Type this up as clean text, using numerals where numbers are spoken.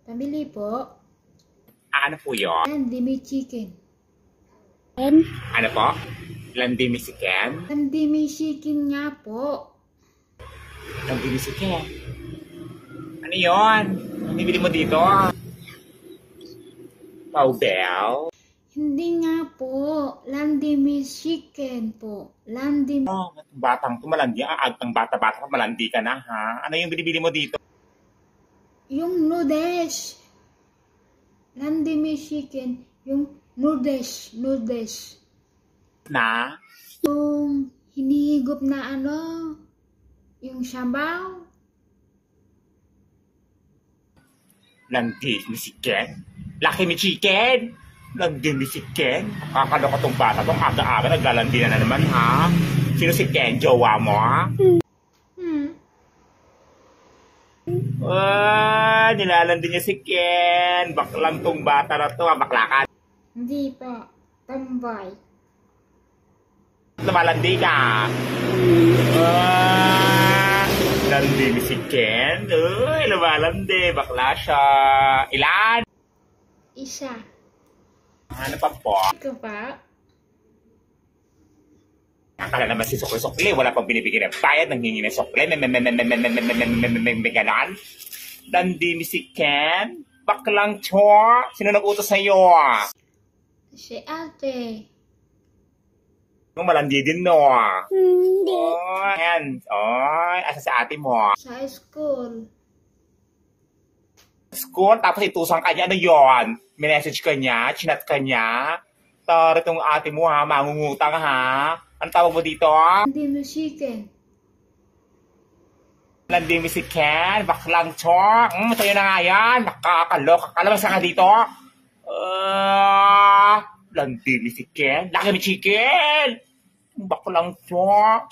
Pabili po. Ano po yun? Landimi chicken. Ano po? Landimi chicken? Landimi chicken nga po. Landimi chicken? Ano yun? Ang bibili mo dito? Paubel? Hindi nga po. Landimi chicken po. Landimi. Oh, batang to malandi. Ang bata-bata ka, malandi ka na ha? Ano yung binibili mo dito? Yung noodles. Landimi chicken. Yung noodles. Noodles. Na? Yung hinihigop na ano. Yung sabaw. Landimi chicken? Laki mi chicken? Landimi chicken? Kakaloka tong bata tong aga-aga naglalandi na naman ha? Sino si Ken? Jowa mo ha? Nilalandi niya si Ken. Baklang tong bata na to ha? Bakla ka. Hindi po. Tambay. Lumalandi ka. Landi ni si Ken. Uy, lumalandi. Bakla siya. Ilan? Isa. Ano pa po? Ikaw pa? Akala naman si Sukli-Sukli, wala pang binibigyan ng bayad, nang hingi ng Sukli, may ganon. Landi ni si Ken. Baklang chor. Sino nag-utos sa'yo? Si ate. Yung malandi din, no? Hindi. Oh, yan. Oh, asa sa ate mo? Sa school. School, tapos itusan ka niya, ano yun? Minessage ka niya, chinat ka niya. Tara itong ate mo ha, mangungutang ha. Ano tawag mo dito? Landimi chicken. Landimi si Ken, baklang chor. Sa'yo na nga yan, nakakaloka ka. Alam ka dito? Landimi si Ken, laki ni chicken. Baklang chor.